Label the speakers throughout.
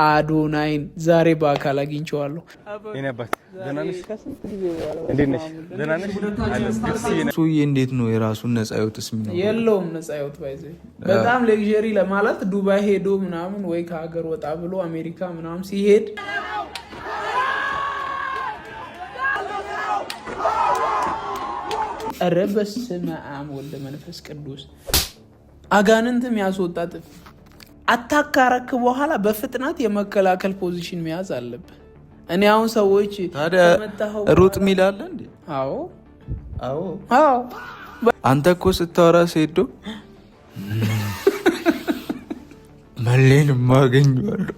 Speaker 1: አዶናይን ዛሬ በአካል አግኝቼዋለሁ።
Speaker 2: እንዴት ነው የራሱን ነፃ ህይወትስ የሚኖረው?
Speaker 1: የለውም ነፃ ህይወት ባይዘ በጣም ሌክዠሪ ለማለት ዱባይ ሄዶ ምናምን ወይ ከሀገር ወጣ ብሎ አሜሪካ ምናምን ሲሄድ ኧረ በስመ አብ ወልደ መንፈስ ቅዱስ አጋንንትም ያስወጣ ጥፍ አታካረክ በኋላ በፍጥነት የመከላከል ፖዚሽን መያዝ አለብህ። እኔ አሁን ሰዎች
Speaker 2: ታዲያ ሩጥ ሚላለ እንዴ?
Speaker 1: አዎ
Speaker 2: አዎ
Speaker 1: አዎ።
Speaker 2: አንተ እኮ ስታወራ ሴዶ መሌን ማገኘዋለሁ።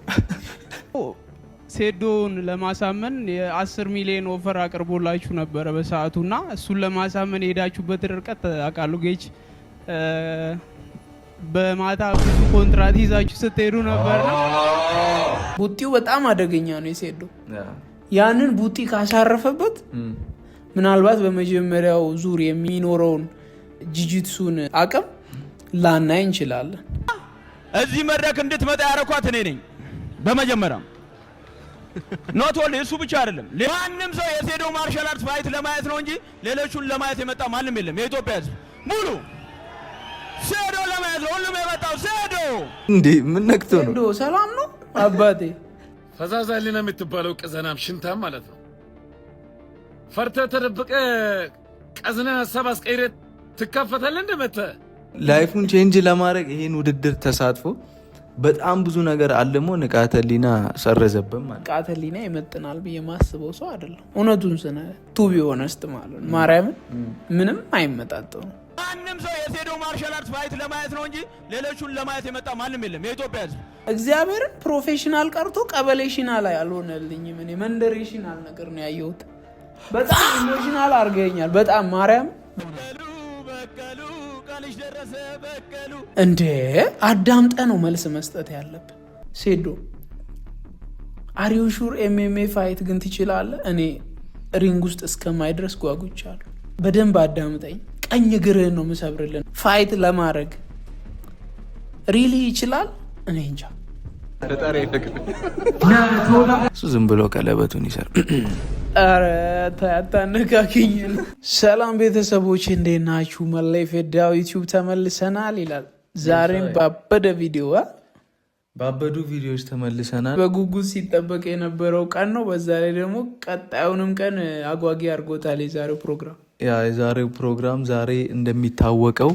Speaker 3: ሴዶን ለማሳመን የ10 ሚሊዮን ኦፈር አቅርቦላችሁ ነበረ በሰዓቱና እሱን ለማሳመን የሄዳችሁበት ርቀት አውቃለሁ። ጌች በማታ ብዙ ኮንትራት ይዛችሁ ስትሄዱ ነበርና
Speaker 1: ቡጢው በጣም አደገኛ ነው የሴዶ። ያንን ቡጢ ካሳረፈበት ምናልባት በመጀመሪያው ዙር የሚኖረውን ጂጂትሱን አቅም ላናይ እንችላለን።
Speaker 4: እዚህ መድረክ እንድትመጣ ያረኳት እኔ ነኝ በመጀመሪያ ኖት ኦንሊ እሱ ብቻ አይደለም። ማንም ሰው የሴዶ ማርሻል አርት ፋይት ለማየት ነው እንጂ ሌሎቹን ለማየት የመጣ ማንም የለም። የኢትዮጵያ ሕዝብ ሙሉ ሴዶ ለማየት ነው ሁሉም የመጣው። ሴዶ
Speaker 2: እንዴ ምን ነክቶ ነው?
Speaker 1: ሴዶ ሰላም ነው አባቴ።
Speaker 5: ፈዛዛሊና የምትባለው ቅዘናም ሽንታም ማለት ነው። ፈርተህ ተደብቀህ ቀዝነህ ሀሳብ አስቀይረህ ትካፈታለህ እንደመተ
Speaker 2: ላይፉን ቼንጅ ለማድረግ ይሄን ውድድር ተሳትፎ በጣም ብዙ ነገር አለሞ ንቃተ ህሊና ሰረዘብን ማለት
Speaker 1: ንቃተ ህሊና ይመጥናል ብዬ ማስበው ሰው አይደለም። እውነቱን ስነ ቱ ቢሆነስት ማለት ነው ማርያምን ምንም አይመጣጠው።
Speaker 4: ማንም ሰው የሴዶ ማርሻል አርት ፋይት ለማየት ነው እንጂ ሌሎቹን ለማየት የመጣ ማንም የለም። የኢትዮጵያ ሕዝብ
Speaker 1: እግዚአብሔርን ፕሮፌሽናል ቀርቶ ቀበሌሽናል አልሆነልኝም። እኔ መንደሬሽናል ነገር ነው ያየሁት። በጣም ኢሞሽናል አድርገኛል። በጣም ማርያም
Speaker 4: በቀሉ ቃልሽ ደረሰ በቀሉ
Speaker 1: እንዴ አዳምጠ ነው መልስ መስጠት ያለብህ። ሴዶ አሪው ሹር ኤምኤምኤ ፋይት ግን ትችላለህ? እኔ ሪንግ ውስጥ እስከማይድረስ ጓጉቻለሁ። በደንብ አዳምጠኝ። ቀኝ እግርህን ነው የምሰብርልን። ፋይት ለማድረግ ሪሊ ይችላል? እኔ እንጃ።
Speaker 2: እሱ ዝም ብሎ ቀለበቱን ይሰር።
Speaker 1: ኧረ ታያታነካኪኝ። ሰላም ቤተሰቦች እንዴት ናችሁ? መለይ ፌዳው ዩቲዩብ ተመልሰናል ይላል። ዛሬም ባበደ ቪዲዮ
Speaker 2: ባበዱ ቪዲዮዎች ተመልሰናል።
Speaker 1: በጉጉት ሲጠበቅ የነበረው ቀን ነው። በዛ ላይ ደግሞ ቀጣዩንም ቀን አጓጊ አድርጎታል የዛሬው ፕሮግራም።
Speaker 2: የዛሬው ፕሮግራም ዛሬ እንደሚታወቀው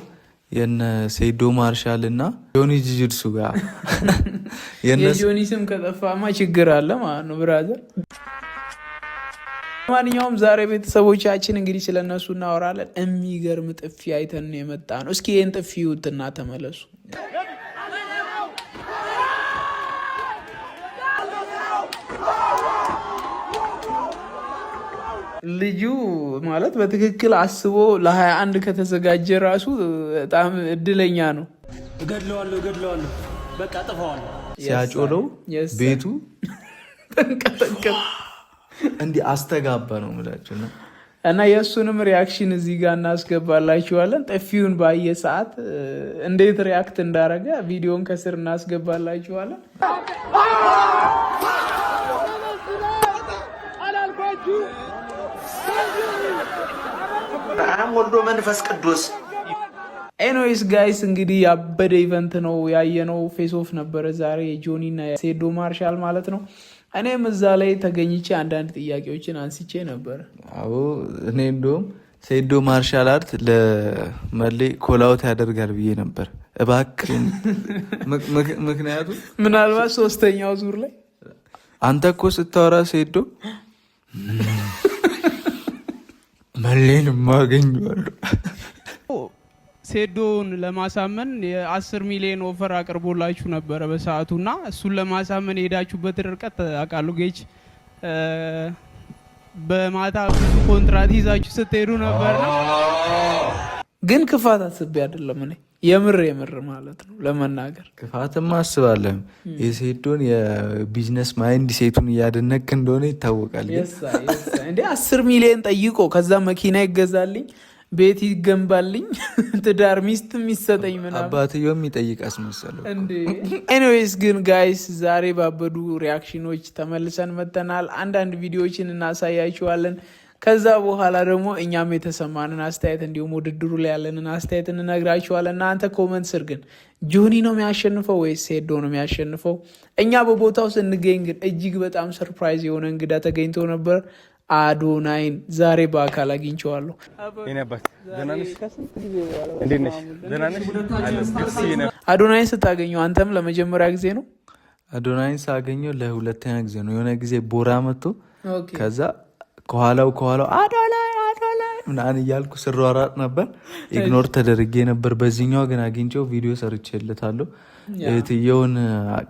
Speaker 2: የነ ሴዶ ማርሻል እና ጆኒ ጂጂትሱ ጋር
Speaker 1: የጆኒ ስም ከጠፋማ ችግር አለ ማለት ነው ብራዘር። ማንኛውም ዛሬ ቤተሰቦቻችን እንግዲህ ስለነሱ እናወራለን። የሚገርም ጥፊ አይተን የመጣ ነው። እስኪ ይህን ጥፊ ይዩትና ተመለሱ። ልጁ ማለት በትክክል አስቦ ለ21 ከተዘጋጀ ራሱ በጣም እድለኛ ነው።
Speaker 6: እገድለዋለሁ በቃ ጥፈዋለሁ።
Speaker 2: ሲያጮለው ቤቱ ተንቀጠቀጠ። እንዲህ አስተጋባ ነው የምላችሁ ነው።
Speaker 1: እና የእሱንም ሪያክሽን እዚህ ጋር እናስገባላችኋለን። ጥፊውን ባየ ሰዓት እንዴት ሪያክት እንዳረገ ቪዲዮን ከስር እናስገባላችኋለን።
Speaker 6: ወልዶ መንፈስ ቅዱስ።
Speaker 1: ኤኒዌይስ ጋይስ እንግዲህ ያበደ ኢቨንት ነው ያየነው። ፌስ ኦፍ ነበረ ዛሬ የጆኒና ሴዶ ማርሻል ማለት ነው። እኔም እዛ ላይ ተገኝቼ አንዳንድ ጥያቄዎችን አንስቼ ነበር።
Speaker 2: አዎ እኔ እንደውም ሴዶ ማርሻል አርት ለመሌ ኮላውት ያደርጋል ብዬ ነበር እባክህን። ምክንያቱም
Speaker 1: ምናልባት 3ኛው ዙር ላይ
Speaker 2: አንተ እኮ ስታወራ ሴዶ መሌን ማገኘዋለሁ።
Speaker 3: ሴዶን ለማሳመን የ10 ሚሊዮን ኦፈር አቅርቦላችሁ ነበረ በሰዓቱና እሱን ለማሳመን የሄዳችሁበት ርቀት አውቃለሁ። ጌች በማታ ብዙ ኮንትራት ይዛችሁ ስትሄዱ ነበርና
Speaker 1: ግን ክፋት አስቤ አይደለም። እኔ የምር ማለት ነው ለመናገር
Speaker 2: ክፋትም አስባለሁ። የሴዶን የቢዝነስ ማይንድ ሴቱን እያደነቅ እንደሆነ ይታወቃል።
Speaker 1: እንዴ 10 ሚሊዮን ጠይቆ ከዛ መኪና ይገዛልኝ ቤት ይገንባልኝ ትዳር ሚስት የሚሰጠኝ ምናምን
Speaker 2: አባትየው የሚጠይቅ አስመሰለው
Speaker 1: እንዴ። ኤኒዌይስ ግን ጋይስ ዛሬ ባበዱ ሪያክሽኖች ተመልሰን መጥተናል። አንዳንድ ቪዲዮዎችን እናሳያችኋለን። ከዛ በኋላ ደግሞ እኛም የተሰማንን አስተያየት እንዲሁም ውድድሩ ላይ ያለንን አስተያየት እንነግራችኋለን። እናንተ ኮመንት ስር ግን ጆኒ ነው የሚያሸንፈው ወይስ ሴዶ ነው የሚያሸንፈው? እኛ በቦታው ስንገኝ ግን እጅግ በጣም ሰርፕራይዝ የሆነ እንግዳ ተገኝቶ ነበር። አዶናይን ዛሬ በአካል አግኝቼዋለሁ። አዶናይን ስታገኘው አንተም ለመጀመሪያ ጊዜ ነው?
Speaker 2: አዶናይን ሳገኘው ለሁለተኛ ጊዜ ነው። የሆነ ጊዜ ቦራ መጥቶ ከዛ ከኋላው አዶናይ ምናምን እያልኩ ስሯራጥ ነበር። ኢግኖር ተደርጌ ነበር። በዚህኛው ግን አግኝቼው ቪዲዮ ሰርቼለታለሁ። እህትየውን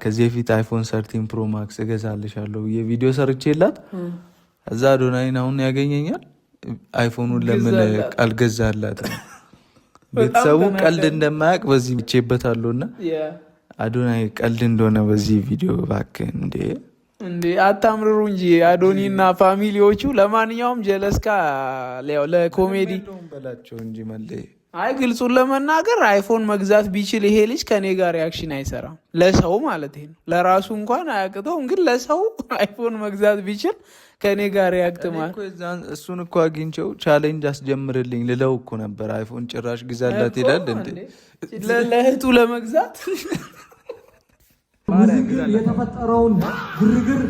Speaker 2: ከዚህ በፊት አይፎን 13 ፕሮ ማክስ እገዛልሻለሁ የቪዲዮ ሰርቼላት እዛ አዶናይን አሁን ያገኘኛል። አይፎኑን ለምን አልገዛላት? ቤተሰቡ ቀልድ እንደማያውቅ በዚህ ብቼበታለሁ እና አዶናይ ቀልድ እንደሆነ በዚህ ቪዲዮ እባክህ እንዴ አታምርሩ እንጂ አዶኒና ፋሚሊዎቹ። ለማንኛውም ጀለስካ ለኮሜዲ በላቸው እንጂ መለይ አይ ግልጹን ለመናገር አይፎን መግዛት ቢችል ይሄ ልጅ ከኔ ጋር ሪያክሽን አይሰራም። ለሰው ማለት ነው። ለራሱ እንኳን አያቅተውም፣ ግን ለሰው አይፎን መግዛት ቢችል ከኔ ጋር ያክተማል። እሱን እኮ አግኝቼው ቻሌንጅ አስጀምርልኝ ልለው እኮ ነበር። አይፎን ጭራሽ ግዛላት ይላል እንዴ
Speaker 1: ለእህቱ ለመግዛት።
Speaker 7: የተፈጠረውን ግርግር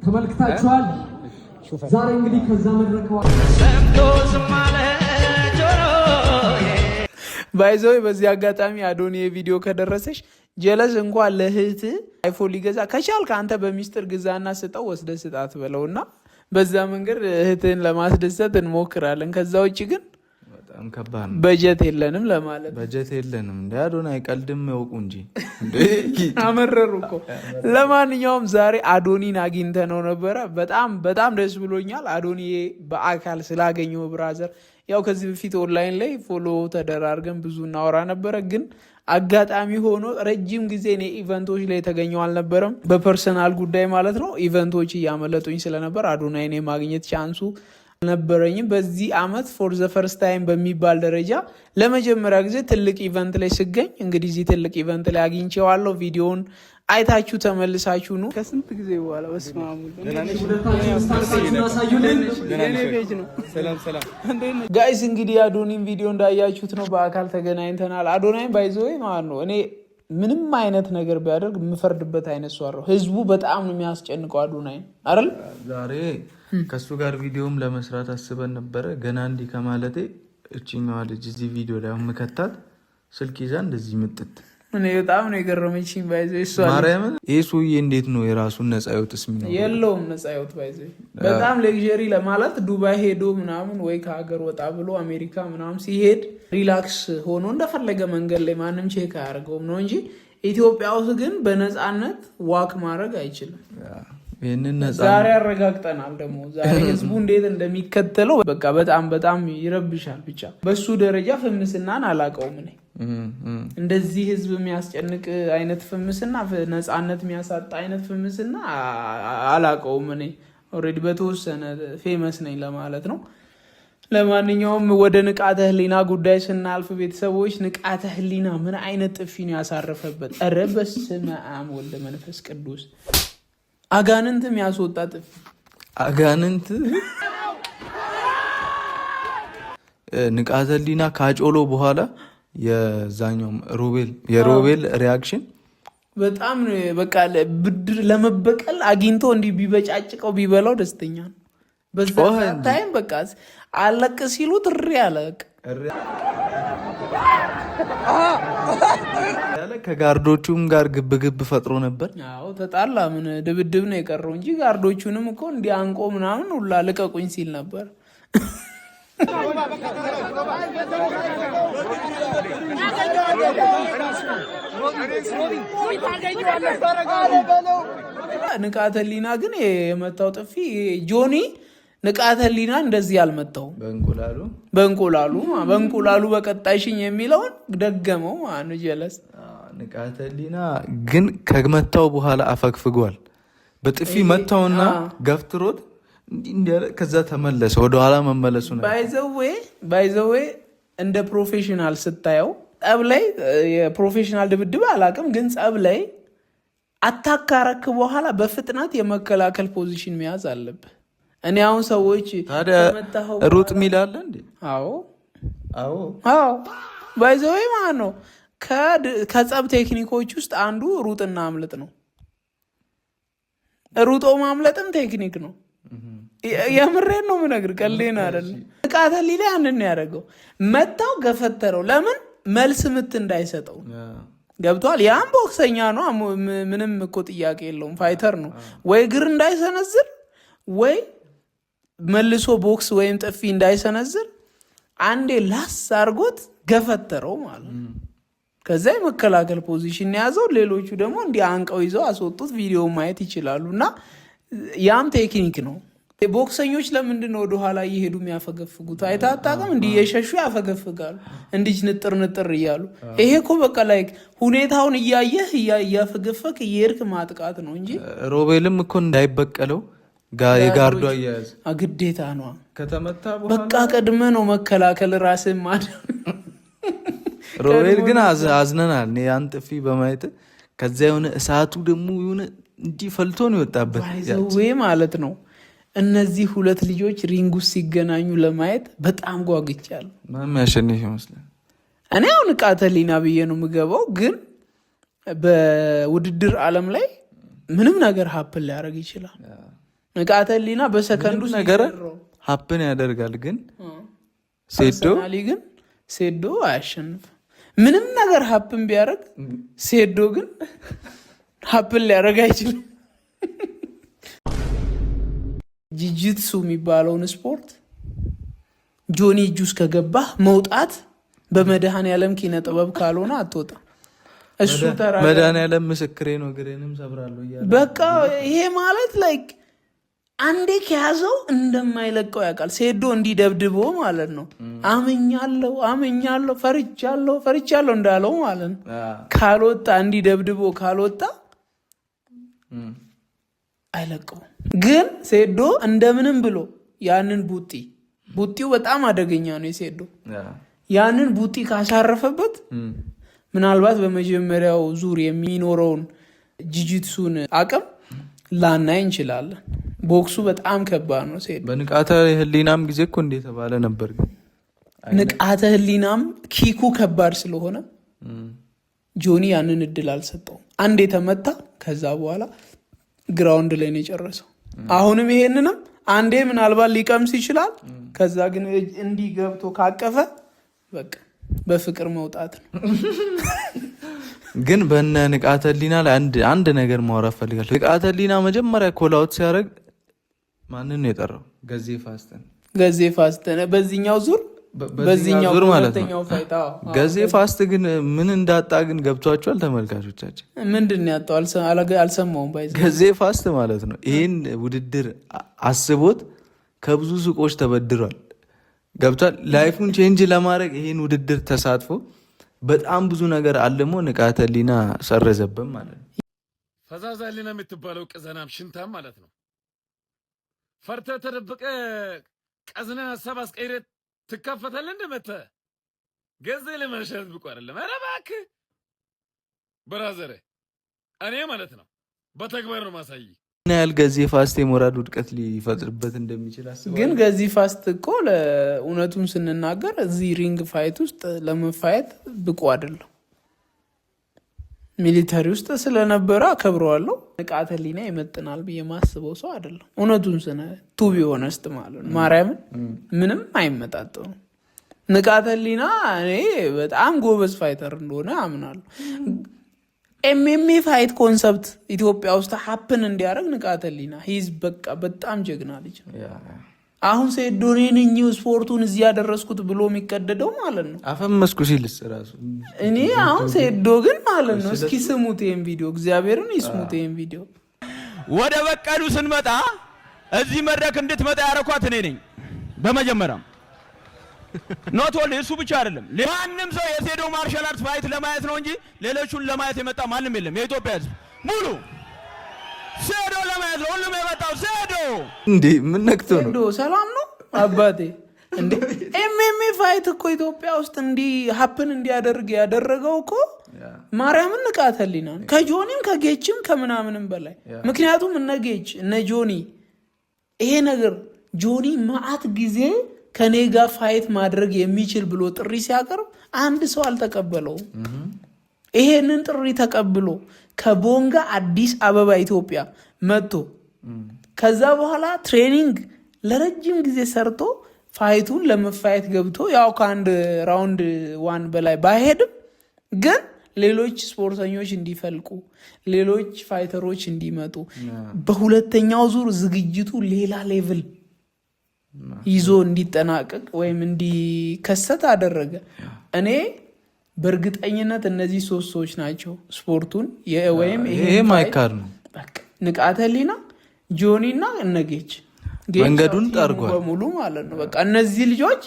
Speaker 7: ተመልክታችኋል። ዛሬ እንግዲህ ከዛ መድረከዋል
Speaker 1: ባይዘው። በዚህ አጋጣሚ አዶኒ የቪዲዮ ከደረሰሽ ጀለስ እንኳን ለእህት አይፎን ሊገዛ ከቻልክ አንተ በሚስጥር ግዛና ስጠው፣ ወስደ ስጣት በለውና በዛ መንገድ እህትን ለማስደሰት እንሞክራለን። ከዛ ውጭ ግን
Speaker 2: በጣም ከባድ ነው።
Speaker 1: በጀት የለንም ለማለት
Speaker 2: በጀት የለንም። እንደ አዶናይ ቀልድም ያውቁ እንጂ
Speaker 1: አመረሩ እኮ። ለማንኛውም ዛሬ አዶኒን አግኝተነው ነበረ። በጣም ደስ ብሎኛል አዶኒ በአካል ስላገኘው ብራዘር። ያው ከዚህ በፊት ኦንላይን ላይ ፎሎ ተደራርገን ብዙ እናወራ ነበረ፣ ግን አጋጣሚ ሆኖ ረጅም ጊዜ እኔ ኢቨንቶች ላይ የተገኘው አልነበረም። በፐርሰናል ጉዳይ ማለት ነው። ኢቨንቶች እያመለጡኝ ስለነበር አዶናይን የማግኘት ቻንሱ አልነበረኝም። በዚህ አመት ፎር ዘ ፈርስት ታይም በሚባል ደረጃ ለመጀመሪያ ጊዜ ትልቅ ኢቨንት ላይ ስገኝ እንግዲህ እዚህ ትልቅ ኢቨንት ላይ አግኝቼዋለሁ። ቪዲዮውን አይታችሁ ተመልሳችሁ ነው። ከስንት ጊዜ በኋላ ጋይስ እንግዲህ አዶኒን ቪዲዮ እንዳያችሁት ነው። በአካል ተገናኝተናል። አዶናይን ባይዘወይ ማለት ነው እኔ ምንም አይነት ነገር ቢያደርግ የምፈርድበት አይነት ሰው አይደለም። ህዝቡ በጣም ነው የሚያስጨንቀው አዶናይን አይደል?
Speaker 2: ዛሬ ከሱ ጋር ቪዲዮም ለመስራት አስበን ነበረ። ገና እንዲህ ከማለቴ እችኛዋ ልጅ እዚህ ቪዲዮ ላይ መከታት ስልክ ይዛ እንደዚህ ምጥት
Speaker 1: እኔ በጣም ነው የገረመችኝ። ባይዘ
Speaker 2: ማርያምን ይህ ሰውዬ እንዴት ነው የራሱን ነፃ ህይወትስ የሚኖረው?
Speaker 1: የለውም ነፃ ህይወት። ባይዘ በጣም ሌክዠሪ ለማለት ዱባይ ሄዶ ምናምን ወይ ከሀገር ወጣ ብሎ አሜሪካ ምናምን ሲሄድ ሪላክስ ሆኖ እንደፈለገ መንገድ ላይ ማንም ቼክ አያደርገውም ነው እንጂ ኢትዮጵያ ውስጥ ግን በነፃነት ዋክ ማድረግ አይችልም። ዛሬ ያረጋግጠናል። ደግሞ ዛሬ ህዝቡ እንዴት እንደሚከተለው በቃ በጣም ይረብሻል። ብቻ በሱ ደረጃ ፍምስናን አላውቀውም እኔ። እንደዚህ ህዝብ የሚያስጨንቅ አይነት ፍምስና፣ ነፃነት የሚያሳጣ አይነት ፍምስና አላውቀውም እኔ። ኦልሬዲ በተወሰነ ፌመስ ነኝ ለማለት ነው። ለማንኛውም ወደ ንቃተ ህሊና ጉዳይ ስናልፍ ቤተሰቦች፣ ንቃተ ህሊና ምን አይነት ጥፊ ነው ያሳረፈበት? ኧረ በስመ አብ ወልደ መንፈስ ቅዱስ። አጋንንት የሚያስወጣ ጥፊ። አጋንንት
Speaker 2: ንቃተ ህሊና ካጮሎ በኋላ የዛኛውም የሮቤል ሪያክሽን
Speaker 1: በጣም በቃ ብድር ለመበቀል አግኝቶ እንዲህ ቢበጫጭቀው ቢበላው ደስተኛ ነው። በዛ ታይም በቃ አለቅ ሲሉ ትሪ ያለቅ
Speaker 2: ከጋርዶቹም ጋር ግብግብ ፈጥሮ ነበር።
Speaker 1: አዎ ተጣላ። ምን ድብድብ ነው የቀረው እንጂ ጋርዶቹንም እኮ እንዲያንቆ ምናምን ሁላ ልቀቁኝ ሲል ነበር። ንቃተ ህሊና ግን የመታው ጥፊ ጆኒ ንቃተ ህሊና እንደዚህ ያልመታው በእንቁላሉ በቀጣይሽኝ የሚለውን ደገመው። ማን ጀለስ
Speaker 2: ንቃተ ህሊና ግን ከመታው በኋላ አፈግፍጓል። በጥፊ መታውና ገፍትሮት እንዲህ ከዛ ተመለሰ። ወደኋላ መመለሱ ነው
Speaker 1: ባይዘዌ እንደ ፕሮፌሽናል ስታየው ጸብ ላይ የፕሮፌሽናል ድብድብ አላውቅም፣ ግን ጸብ ላይ አታካረክ በኋላ በፍጥነት የመከላከል ፖዚሽን መያዝ አለብህ። እኔ አሁን ሰዎች
Speaker 2: ታዲያ ሩጥ ሚላለ እንዴ? አዎ
Speaker 1: ባይዘዌ ማለት ነው። ከጸብ ቴክኒኮች ውስጥ አንዱ ሩጥና አምልጥ ነው። ሩጦ ማምለጥም ቴክኒክ ነው። የምሬን ነው የምነግርህ፣ ቀልዴን አይደለም። ንቃተ ህሊና ያንን ያደረገው መታው፣ ገፈተረው። ለምን መልስ ምት እንዳይሰጠው ገብቷል። ያም ቦክሰኛ ነው፣ ምንም እኮ ጥያቄ የለውም። ፋይተር ነው። ወይ እግር እንዳይሰነዝር ወይ መልሶ ቦክስ ወይም ጥፊ እንዳይሰነዝር አንዴ ላስ አድርጎት ገፈተረው ማለት ነው። ከዛ የመከላከል ፖዚሽን የያዘው፣ ሌሎቹ ደግሞ እንዲህ አንቀው ይዘው አስወጡት። ቪዲዮ ማየት ይችላሉ። እና ያም ቴክኒክ ነው። ቦክሰኞች ለምንድን ነው ወደኋላ እየሄዱ የሚያፈገፍጉት? አይታጣቅም? እንዲህ የሸሹ ያፈገፍጋሉ፣ እንዲህ ንጥር ንጥር እያሉ። ይሄ እኮ በቃ ላይ ሁኔታውን እያየህ እያፈገፈክ እየሄድክ ማጥቃት ነው እንጂ
Speaker 2: ሮቤልም እኮ እንዳይበቀለው የጋርዶ አያያዝ
Speaker 1: ግዴታ ነው።
Speaker 2: ከተመታ
Speaker 1: በቃ ቀድመ ነው መከላከል ራስን ማድ
Speaker 2: ሮቤል ግን አዝነናል። ያን ጥፊ በማየት ከዛ የሆነ እሳቱ ደግሞ የሆነ እንዲህ ፈልቶ ነው የወጣበት
Speaker 1: ወይ ማለት ነው። እነዚህ ሁለት ልጆች ሪንግ ውስጥ ሲገናኙ ለማየት በጣም ጓጉቻለሁ።
Speaker 2: ማን ያሸንፍ ይመስላል?
Speaker 1: እኔ አሁን ንቃተ ህሊና ብዬ ነው የምገባው፣ ግን በውድድር ዓለም ላይ ምንም ነገር ሀፕን ሊያደርግ ይችላል። ንቃተ ህሊና በሰከንድ ውስጥ
Speaker 2: ነገር ሀፕን ያደርጋል። ግን
Speaker 1: ሴዶ አያሸንፍም። ምንም ነገር ሀፕን ቢያደርግ ሴዶ ግን ሀፕን ሊያደርግ አይችልም። ጂጂትሱ የሚባለውን ስፖርት ጆኒ እጁ ውስጥ ከገባህ መውጣት በመድኃኔዓለም ኪነ ጥበብ ካልሆነ አትወጣም። እሱ ተራ
Speaker 2: መድኃኔዓለም ምስክሬ ነው፣ ግሬንም ሰብራለሁ እያለ
Speaker 1: በቃ ይሄ ማለት ላይክ አንዴ ከያዘው እንደማይለቀው ያውቃል። ሴዶ እንዲደብድቦ ማለት ነው። አመኛለሁ ፈርቻለሁ እንዳለው ማለት ነው። ካልወጣ እንዲደብድቦ ካልወጣ አይለቀው። ግን ሴዶ እንደምንም ብሎ ያንን ቡጢው በጣም አደገኛ ነው የሴዶ ያንን ቡጢ ካሳረፈበት ምናልባት በመጀመሪያው ዙር የሚኖረውን ጂጂትሱን አቅም ላናይ እንችላለን። ቦክሱ በጣም ከባድ ነው። ሴዶ
Speaker 2: በንቃተ ህሊናም ጊዜ እኮ እንደተባለ ነበር። ግን
Speaker 1: ንቃተ ህሊናም ኪኩ ከባድ ስለሆነ ጆኒ ያንን እድል አልሰጠውም። አንድ የተመታ ከዛ በኋላ ግራውንድ ላይ ነው የጨረሰው። አሁንም ይሄንንም አንዴ ምናልባት ሊቀምስ ይችላል። ከዛ ግን እንዲህ ገብቶ ካቀፈ በቃ በፍቅር መውጣት ነው።
Speaker 2: ግን በነ ንቃተ ህሊና ላይ አንድ ነገር ማውራት ፈልጋለሁ። ንቃተ ህሊና መጀመሪያ ኮላውት ሲያደርግ ማንን ነው የጠራው? ገዜ ፋስትን በዚህኛው ዙር ማለት ነው። ገዜ ፋስት ግን ምን እንዳጣ ግን ገብቷቸዋል ተመልካቾቻችን?
Speaker 1: ምንድን ያጣው አልሰማውም።
Speaker 2: ገዜ ፋስት ማለት ነው ይህን ውድድር አስቦት ከብዙ ሱቆች ተበድሯል። ገብቷል። ላይፉን ቼንጅ ለማድረግ ይህን ውድድር ተሳትፎ በጣም ብዙ ነገር አልሞ ንቃተ ህሊና ሰረዘብን ማለት ነው።
Speaker 5: ፈዛዛ ህሊና የምትባለው ቅዘናም ሽንታም ማለት ነው። ፈርተህ ተደብቀህ ቀዝነህ ሀሳብ አስቀይረህ ትካፈታለህ። እንደመተ ገዜ ለመሸጥ ብቁ አይደለም። ኧረ እባክህ ብራዘር፣ እኔ ማለት ነው በተግባር ነው ማሳይ
Speaker 2: ምን ያህል ገዜ ፋስት የሞራል ውድቀት ሊፈጥርበት እንደሚችል አስባለሁ።
Speaker 1: ግን ገዜ ፋስት እኮ ለእውነቱን ስንናገር እዚህ ሪንግ ፋይት ውስጥ ለመፋየት ብቁ አይደለም። ሚሊተሪ ውስጥ ስለነበረ አከብረዋለሁ። ንቃተ ህሊና ይመጥናል ብዬ ማስበው ሰው አይደለም። እውነቱን ቱ ቢ ሆነስት ማለት ማርያምን ምንም አይመጣጠው። ንቃተ ህሊና እኔ በጣም ጎበዝ ፋይተር እንደሆነ አምናለሁ። ኤምኤምኤ ፋይት ኮንሰፕት ኢትዮጵያ ውስጥ ሀፕን እንዲያደርግ ንቃተ ህሊና ሂዝ በቃ በጣም ጀግና ልጅ ነው። አሁን ሴዶኔ ነኝ ስፖርቱን እዚህ ያደረስኩት ብሎ የሚቀደደው ማለት ነው።
Speaker 2: አፈመስኩ ሲልስ ራሱ
Speaker 1: እኔ አሁን ሴዶ ግን ማለት ነው። እስኪ ስሙት ይሄን ቪዲዮ፣ እግዚአብሔርን ይስሙት ይሄን ቪዲዮ።
Speaker 4: ወደ በቀሉ ስንመጣ እዚህ መድረክ እንድትመጣ ያረኳት እኔ ነኝ በመጀመሪያም። ኖት ኦንሊ እሱ ብቻ አይደለም፣ ማንም ሰው የሴዶ ማርሻል አርት ፋይት ለማየት ነው እንጂ ሌሎቹን ለማየት የመጣ ማንም የለም። የኢትዮጵያ ህዝብ ሙሉ ሴዶ ለማየት ነው ሁሉም የመጣው። ሴዶ
Speaker 2: እንዴ ምን ነክቶ ነው?
Speaker 1: ሴዶ ሰላም ነው አባቴ? እንዴ ኤምኤምኤ ፋይት እኮ ኢትዮጵያ ውስጥ እንዲህ ሀፕን እንዲያደርግ ያደረገው እኮ ማርያምን ንቃተ ህሊና ነው። ከጆኒም ከጌችም ከምናምንም በላይ ምክንያቱም እነ ጌች እነ ጆኒ ይሄ ነገር ጆኒ ማአት ጊዜ ከኔ ጋር ፋይት ማድረግ የሚችል ብሎ ጥሪ ሲያቀርብ አንድ ሰው አልተቀበለውም። ይሄንን ጥሪ ተቀብሎ ከቦንጋ አዲስ አበባ ኢትዮጵያ መጥቶ ከዛ በኋላ ትሬኒንግ ለረጅም ጊዜ ሰርቶ ፋይቱን ለመፋየት ገብቶ ያው ከአንድ ራውንድ 1 በላይ ባይሄድም ግን ሌሎች ስፖርተኞች እንዲፈልቁ ሌሎች ፋይተሮች እንዲመጡ በሁለተኛው ዙር ዝግጅቱ ሌላ ሌቭል ይዞ እንዲጠናቀቅ ወይም እንዲከሰት አደረገ። እኔ በእርግጠኝነት እነዚህ 3 ሰዎች ናቸው ስፖርቱን ወይም
Speaker 2: ይሄ ማይካር ነው
Speaker 1: ንቃተ ህሊና ጆኒ እና እነጌች
Speaker 2: መንገዱን ጠርጓል
Speaker 1: በሙሉ ማለት ነው። በቃ እነዚህ ልጆች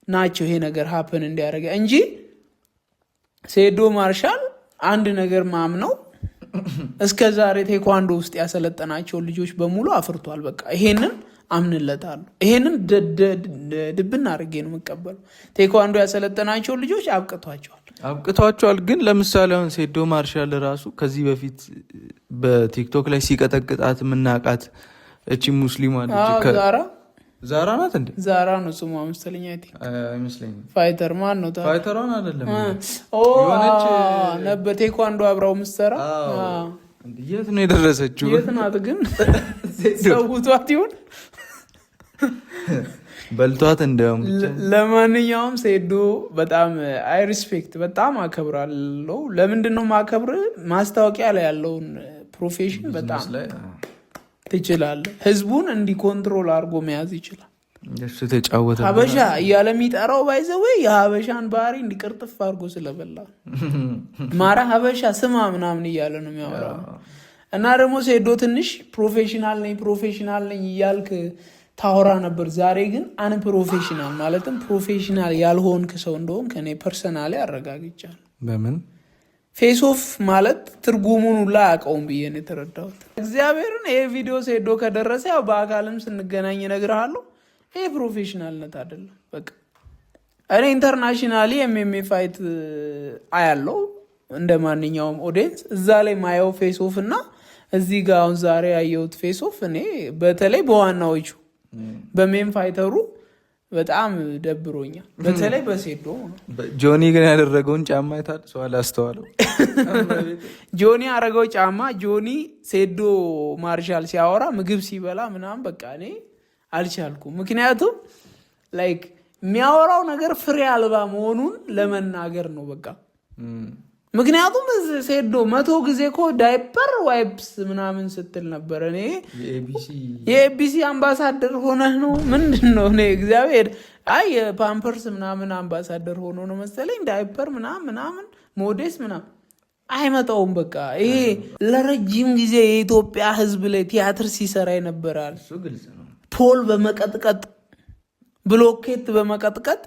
Speaker 1: ናቸው ይሄ ነገር ሀፕን እንዲያደርገ እንጂ ሴዶ ማርሻል አንድ ነገር ማምነው እስከ ዛሬ ቴኳንዶ ውስጥ ያሰለጠናቸው ልጆች በሙሉ አፍርቷል። በቃ ይሄንን አምንለታለሁ። ይሄንን ድብና አድርጌ ነው የምቀበለው። ቴኳንዶ ያሰለጠናቸው ልጆች አብቅቷቸዋል። ግን ለምሳሌ አሁን ሴዶ ማርሻል ራሱ ከዚህ በፊት በቲክቶክ ላይ ሲቀጠቅጣት የምናውቃት እቺ ሙስሊም አለች ዛራ ናት እንዴ? ዛራ ነው ስሟ መሰለኝ።
Speaker 2: አይመስለኝም።
Speaker 1: ፋይተር ማን ነው?
Speaker 2: ፋይተሯን አይደለም
Speaker 1: የሆነች ነበር ቴኳንዶ አብራው ምሰራ።
Speaker 2: የት ነው የደረሰችው?
Speaker 1: የት ናት ግን? ሰውቷት ይሁን
Speaker 2: በልቷት እንደውም።
Speaker 1: ለማንኛውም ሴዶ በጣም አይ ሪስፔክት በጣም አከብራለሁ። ለምንድን ነው ማከብር? ማስታወቂያ ላይ ያለውን ፕሮፌሽን በጣም ትችላለህ። ህዝቡን እንዲ ኮንትሮል አድርጎ መያዝ ይችላል።
Speaker 2: ተጫወተ
Speaker 1: ሀበሻ እያለ የሚጠራው ባይዘዌ የሀበሻን ባህሪ እንዲቅርጥፍ አድርጎ ስለበላ ማራ ሀበሻ ስማ ምናምን እያለ ነው የሚያወራው። እና ደግሞ ሴዶ ትንሽ ፕሮፌሽናል ነኝ እያልክ ታወራ ነበር። ዛሬ ግን አን ፕሮፌሽናል ማለትም ፕሮፌሽናል ያልሆንክ ሰው እንደሆን ከኔ ፐርሰናሊ አረጋግጫለሁ።
Speaker 2: በምን
Speaker 1: ፌስ ኦፍ ማለት ትርጉሙን ሁላ አያውቀውም ብዬ ነው የተረዳሁት። እግዚአብሔርን ይሄ ቪዲዮ ሴዶ ከደረሰ ያው በአካልም ስንገናኝ እነግርሃለሁ። ይሄ ፕሮፌሽናልነት አይደለም። በቃ እኔ ኢንተርናሽናሊ ኤምኤምኤ ፋይት አያለው እንደ ማንኛውም ኦዲየንስ። እዛ ላይ ማየው ፌስ ኦፍ እና እዚህ ጋር አሁን ዛሬ ያየሁት ፌስ ኦፍ እኔ በተለይ በዋናዎቹ በሜን ፋይተሩ በጣም ደብሮኛል። በተለይ በሴዶ
Speaker 2: ጆኒ ግን ያደረገውን ጫማ አይታል ሰው አላስተዋለው።
Speaker 1: ጆኒ ያደረገው ጫማ ጆኒ ሴዶ ማርሻል ሲያወራ ምግብ ሲበላ ምናምን በቃ እኔ አልቻልኩም። ምክንያቱም ላይክ የሚያወራው ነገር ፍሬ አልባ መሆኑን ለመናገር ነው በቃ። ምክንያቱም ሴዶ 100 ጊዜ እኮ ዳይፐር ዋይፕስ ምናምን ስትል ነበር። እኔ የኤቢሲ አምባሳደር ሆነህ ነው ምንድን ነው? እኔ እግዚአብሔር የፓምፐርስ ምናምን አምባሳደር ሆኖ ነው መሰለኝ ዳይፐር ምናምን ሞዴስ ምናምን አይመጣውም። በቃ ይሄ ለረጅም ጊዜ የኢትዮጵያ ሕዝብ ላይ ቲያትር ሲሰራ ይነበራል። ፖል በመቀጥቀጥ ብሎኬት በመቀጥቀጥ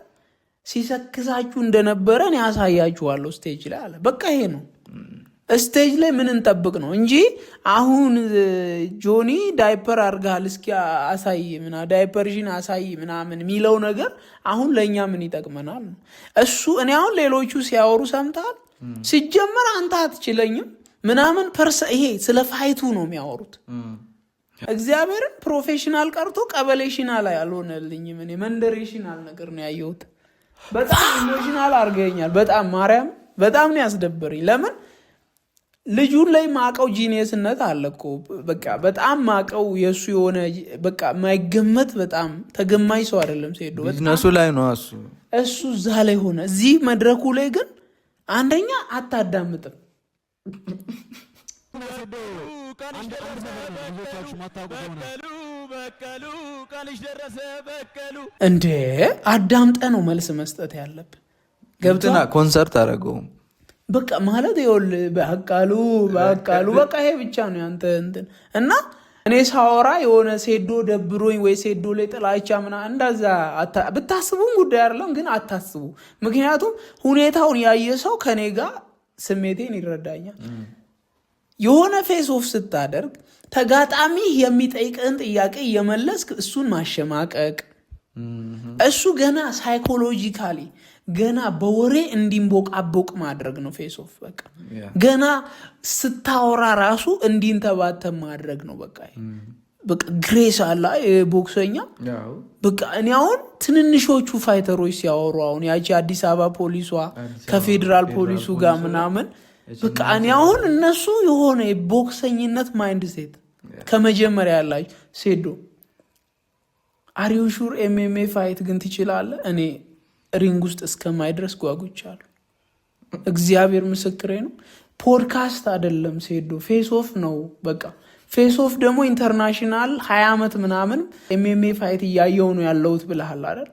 Speaker 1: ሲሰክሳችሁ እንደነበረ እኔ ያሳያችኋለሁ ስቴጅ ላይ አለ። በቃ ይሄ ነው ስቴጅ ላይ ምን እንጠብቅ ነው እንጂ አሁን ጆኒ ዳይፐር አርጋል እስኪ አሳይ ዳይፐርሽን አሳይ ምናምን የሚለው ነገር አሁን ለእኛ ምን ይጠቅመናል ነው እሱ። እኔ አሁን ሌሎቹ ሲያወሩ ሰምታል። ሲጀመር አንተ አትችለኝም ምናምን ይሄ ስለ ፋይቱ ነው የሚያወሩት። እግዚአብሔርን ፕሮፌሽናል ቀርቶ ቀበሌሽናል አልሆነልኝም። እኔ መንደሬሽናል ነገር ነው ያየሁት። በጣም ኢሞሽናል አድርገኛል። በጣም ማርያም በጣም ነው ያስደበረኝ። ለምን ልጁን ላይ ማቀው ጂኒየስነት አለ እኮ በቃ በጣም ማቀው የሱ የሆነ በቃ ማይገመት በጣም ተገማኝ ሰው አይደለም። ሴዶ
Speaker 2: ቢዝነሱ ላይ ነው
Speaker 1: እሱ እዛ ላይ ሆነ። እዚህ መድረኩ ላይ ግን አንደኛ አታዳምጥም። እንዴ አዳምጠ ነው መልስ መስጠት ያለብን።
Speaker 2: ገብተና ኮንሰርት አደረገውም
Speaker 1: በቃ ማለት ይኸውልህ በቃሉ በቃ ይሄ ብቻ ነው ያንተ እንትን እና እኔ ሳወራ የሆነ ሴዶ ደብሮኝ ወይ ሴዶ ላይ ጥላቻ ምናምን እንደዛ ብታስቡም ጉዳይ አይደለም፣ ግን አታስቡ። ምክንያቱም ሁኔታውን ያየ ሰው ከኔ ጋር ስሜቴን ይረዳኛል። የሆነ ፌስ ኦፍ ስታደርግ ተጋጣሚ የሚጠይቅህን ጥያቄ እየመለስክ እሱን ማሸማቀቅ፣ እሱ ገና ሳይኮሎጂካሊ ገና በወሬ እንዲንቦቃቦቅ ማድረግ ነው። ፌስ ኦፍ በቃ ገና ስታወራ ራሱ እንዲንተባተብ ማድረግ ነው። በቃ ግሬስ አላ ቦክሰኛ በቃ እኔ አሁን ትንንሾቹ ፋይተሮች ሲያወሩ አሁን ያቺ አዲስ አበባ ፖሊሷ ከፌዴራል ፖሊሱ ጋር ምናምን በቃ እኔ አሁን እነሱ የሆነ የቦክሰኝነት ማይንድ ሴት ከመጀመሪያ ያላችሁ ሴዶ አሪውሹር ኤምኤምኤ ፋይት ግን ትችላለህ? እኔ ሪንግ ውስጥ እስከማይድረስ ጓጉቻለሁ። እግዚአብሔር ምስክሬ ነው። ፖድካስት አይደለም ሴዶ ፌስ ኦፍ ነው። በቃ ፌስ ኦፍ ደግሞ ኢንተርናሽናል 20 ዓመት ምናምን ኤምኤምኤ ፋይት እያየው ነው ያለሁት ብለሃል አይደል?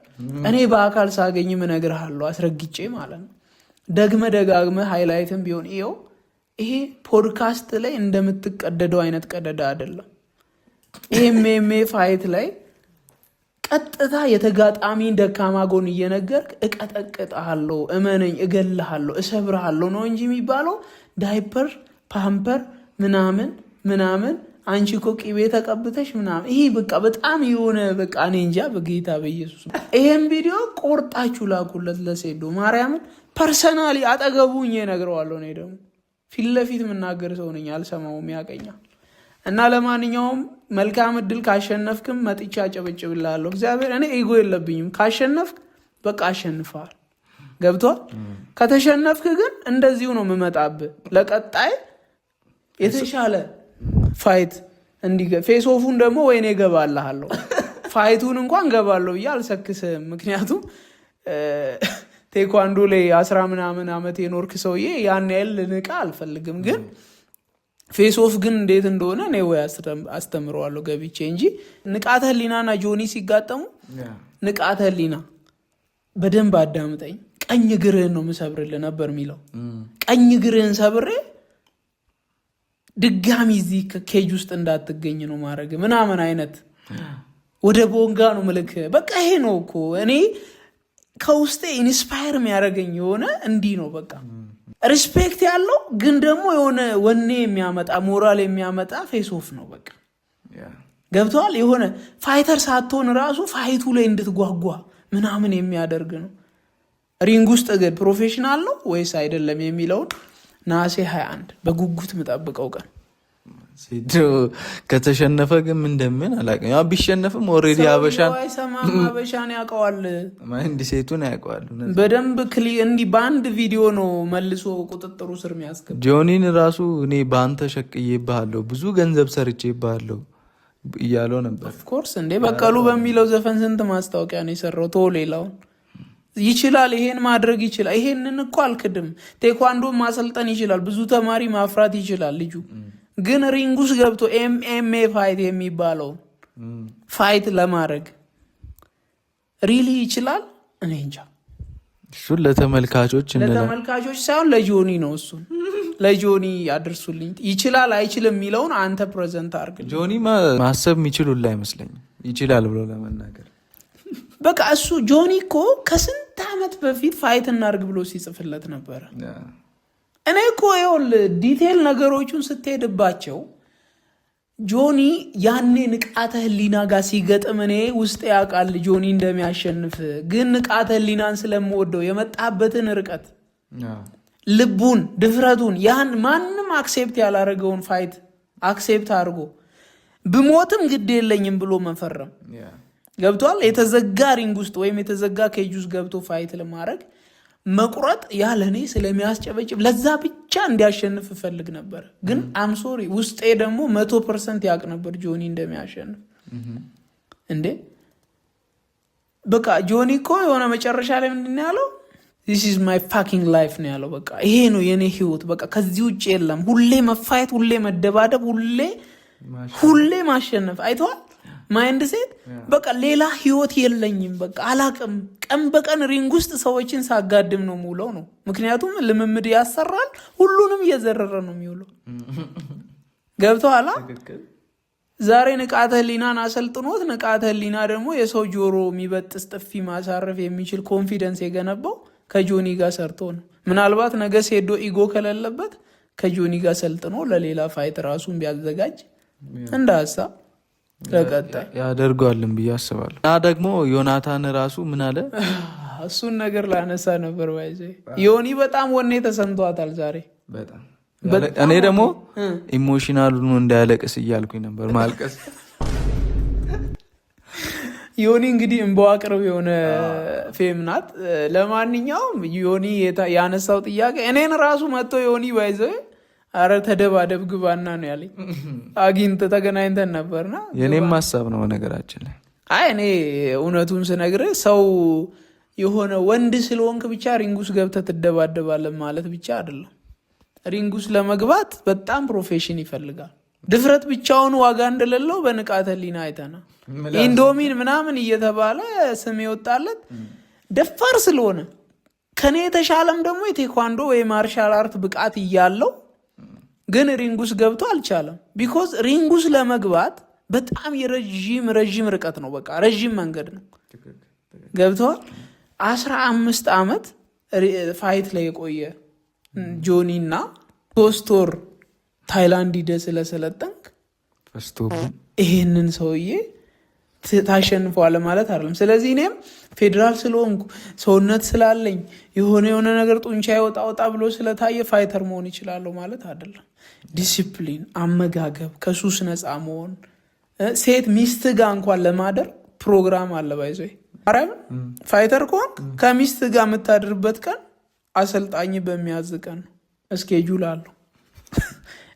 Speaker 1: እኔ በአካል ሳገኝም እነግርሃለሁ አስረግጬ ማለት ነው። ደግመ ደጋግመ ሃይላይትም ቢሆን ይኸው ይሄ ፖድካስት ላይ እንደምትቀደደው አይነት ቀደዳ አይደለም። ኤምኤምኤ ፋይት ላይ ቀጥታ የተጋጣሚ ደካማ ጎን እየነገርክ እቀጠቅጥሃለሁ፣ እመነኝ፣ እገልሃለሁ፣ እሰብርሃለሁ ነው እንጂ የሚባለው ዳይፐር ፓምፐር ምናምን ምናምን አንቺ እኮ ቅቤ ተቀብተሽ ምናምን ይሄ በቃ በጣም የሆነ በቃ እኔ እንጃ በጌታ በኢየሱስ። ይሄን ቪዲዮ ቆርጣችሁ ላኩለት ለሴዶ ማርያምን። ፐርሰናሊ አጠገቡኝ እነግረዋለሁ። እኔ ደግሞ ፊት ለፊት የምናገር ሰው ነኝ፣ አልሰማውም፣ ያቀኛል። እና ለማንኛውም መልካም እድል። ካሸነፍክም መጥቻ አጨበጭብልሃለሁ። እግዚአብሔር እኔ ኢጎ የለብኝም። ካሸነፍክ በቃ አሸንፈዋል። ገብቷል? ከተሸነፍክ ግን እንደዚሁ ነው የምመጣብህ ለቀጣይ የተሻለ ፋይት ፌስ ኦፉን ደግሞ ወይኔ ገባልሃለሁ። ፋይቱን እንኳን ገባለሁ ብዬ አልሰክስም። ምክንያቱም ቴኳንዶ ላይ 10 ምናምን ዓመት የኖርክ ሰውዬ ያን ያህል ንቃ አልፈልግም። ግን ፌስ ኦፍ ግን እንዴት እንደሆነ እኔ ወይ አስተምረዋለሁ ገብቼ እንጂ ንቃተ ህሊናና ጆኒ ሲጋጠሙ ንቃተ ህሊና በደንብ አዳምጠኝ፣ ቀኝ እግርህን ነው ምሰብርልህ ነበር የሚለው። ቀኝ እግርህን ሰብሬ ድጋሚ እዚህ ኬጅ ውስጥ እንዳትገኝ ነው ማድረግ ምናምን አይነት ወደ ቦንጋ ነው ምልክ። በቃ ይሄ ነው እኮ እኔ ከውስጤ ኢንስፓየር የሚያደርገኝ የሆነ እንዲህ ነው። በቃ ሪስፔክት ያለው ግን ደግሞ የሆነ ወኔ የሚያመጣ ሞራል የሚያመጣ ፌስ ኦፍ ነው። በቃ ገብተዋል። የሆነ ፋይተር ሳትሆን ራሱ ፋይቱ ላይ እንድትጓጓ ምናምን የሚያደርግ ነው። ሪንግ ውስጥ ግን ፕሮፌሽናል ነው ወይስ አይደለም የሚለውን ነሐሴ 21 በጉጉት ምጠብቀው ቀን።
Speaker 2: ከተሸነፈ ግን እንደምን አላውቅም። ያው ቢሸነፍም ኦልሬዲ
Speaker 1: አበሻን ያውቀዋል፣
Speaker 2: ማንዲ ሴቱን ያውቀዋል
Speaker 1: በደንብ እንዲህ በአንድ ቪዲዮ ነው መልሶ ቁጥጥሩ ስር የሚያስገባ።
Speaker 2: ጆኒን ራሱ እኔ በአንተ ሸቅዬብሃለሁ፣ ብዙ ገንዘብ ሰርቼብሃለሁ እያለው ነበር።
Speaker 1: ኦፍኮርስ እንዴ በቀሉ በሚለው ዘፈን ስንት ማስታወቂያ ነው የሰራው። ቶ ሌላውን ይችላል፣ ይሄን ማድረግ ይችላል። ይሄንን እኮ አልክድም። ቴኳንዶ ማሰልጠን ይችላል፣ ብዙ ተማሪ ማፍራት ይችላል ልጁ። ግን ሪንጉስ ገብቶ ኤምኤምኤ ፋይት የሚባለው ፋይት ለማድረግ ሪሊ ይችላል? እኔ እንጃ።
Speaker 2: እሱን ለተመልካቾች
Speaker 1: ሳይሆን ለጆኒ ነው። እሱን ለጆኒ አድርሱልኝ። ይችላል አይችልም የሚለውን አንተ ፕሬዘንት አድርግ።
Speaker 2: ጆኒ ማሰብ የሚችሉላ አይመስለኝም ይችላል ብሎ ለመናገር።
Speaker 1: በቃ እሱ ጆኒ እኮ ከስንት ዓመት በፊት ፋይት እናርግ ብሎ ሲጽፍለት ነበረ። እኔ እኮ ይኸውልህ ዲቴል ነገሮቹን ስትሄድባቸው ጆኒ ያኔ ንቃተ ህሊና ጋር ሲገጥም እኔ ውስጥ ያውቃል ጆኒ እንደሚያሸንፍ። ግን ንቃተ ህሊናን ስለምወደው የመጣበትን ርቀት፣ ልቡን፣ ድፍረቱን ያን ማንም አክሴፕት ያላረገውን ፋይት አክሴፕት አድርጎ ብሞትም ግድ የለኝም ብሎ መፈረም ገብቷል። የተዘጋ ሪንግ ውስጥ ወይም የተዘጋ ኬጅ ውስጥ ገብቶ ፋይት ለማድረግ መቁረጥ ያለኔ ስለሚያስጨበጭብ ለዛ ብቻ እንዲያሸንፍ እፈልግ ነበር። ግን አምሶሪ ውስጤ ደግሞ 100% ያውቅ ነበር ጆኒ እንደሚያሸንፍ። እንዴ በቃ ጆኒ እኮ የሆነ መጨረሻ ላይ ምንድን ያለው this is my fucking life ነው ያለው። በቃ ይሄ ነው የኔ ህይወት፣ በቃ ከዚህ ውጭ የለም። ሁሌ መፋየት፣ ሁሌ መደባደብ፣ ሁሌ ማሸነፍ። አይተዋል ማይንድ ሴት በቃ ሌላ ህይወት የለኝም። በቃ አላቅም። ቀን በቀን ሪንግ ውስጥ ሰዎችን ሳጋድም ነው ሙለው ነው። ምክንያቱም ልምምድ ያሰራል፣ ሁሉንም እየዘረረ ነው የሚውለው። ገብተዋላ። ዛሬ ንቃተ ህሊናን አሰልጥኖት ንቃተ ህሊና ደግሞ የሰው ጆሮ የሚበጥስ ጥፊ ማሳረፍ የሚችል ኮንፊደንስ የገነባው ከጆኒ ጋር ሰርቶ ነው። ምናልባት ነገ ሴዶ ኢጎ ከሌለበት ከጆኒ ጋር ሰልጥኖ ለሌላ ፋይት ራሱን ቢያዘጋጅ እንደ ሀሳብ ለቀጣይ
Speaker 2: ያደርገዋልን ብዬ አስባለሁ። እና ደግሞ ዮናታን ራሱ ምን አለ
Speaker 1: እሱን ነገር ላነሳ ነበር። ባይዘ ዮኒ በጣም ወኔ ተሰምቷታል ዛሬ
Speaker 2: በጣም። እኔ ደግሞ ኢሞሽናሉን እንዳያለቅስ እያልኩኝ ነበር። ማልቀስ
Speaker 1: ዮኒ እንግዲህ እንበዋ ቅርብ የሆነ ፌም ናት። ለማንኛውም ዮኒ ያነሳው ጥያቄ እኔን ራሱ መጥቶ ዮኒ ባይዘ አረ ተደባደብ ግባና ነው ያለኝ። አግኝተ ተገናኝተን ነበርና
Speaker 2: የኔም ሀሳብ ነው ነገራችን ላይ።
Speaker 1: አይ እኔ እውነቱን ስነግርህ ሰው የሆነ ወንድ ስለሆንክ ብቻ ሪንጉስ ገብተህ ትደባደባለህ ማለት ብቻ አይደለም። ሪንጉስ ለመግባት በጣም ፕሮፌሽን ይፈልጋል። ድፍረት ብቻውን ዋጋ እንደሌለው በንቃተ ህሊና አይተናል። ኢንዶሚን ምናምን እየተባለ ስም የወጣለት ደፋር ስለሆነ ከኔ የተሻለም ደግሞ የቴኳንዶ ወይ ማርሻል አርት ብቃት እያለው ግን ሪንጉስ ገብቶ አልቻለም። ቢኮዝ ሪንጉስ ለመግባት በጣም ረዥም ርቀት ነው። በቃ ረዥም መንገድ ነው። ገብተዋል። 15 ዓመት ፋይት ላይ የቆየ ጆኒ እና 3 ወር ታይላንድ ሂደ ስለሰለጠንክ ይሄንን ሰውዬ ታሸንፈዋለ ማለት አይደለም። ስለዚህ እኔም ፌዴራል ስለሆንኩ ሰውነት ስላለኝ የሆነ ነገር ጡንቻ ወጣ ብሎ ስለታየ ፋይተር መሆን ይችላለሁ ማለት አይደለም። ዲሲፕሊን፣ አመጋገብ፣ ከሱስ ነፃ መሆን፣ ሴት ሚስት ጋር እንኳን ለማደር ፕሮግራም አለ። ባይዞ ፋይተር ከሆንክ ከሚስት ጋር የምታድርበት ቀን አሰልጣኝ በሚያዝ ቀን ነው። እስኬጁል አለው።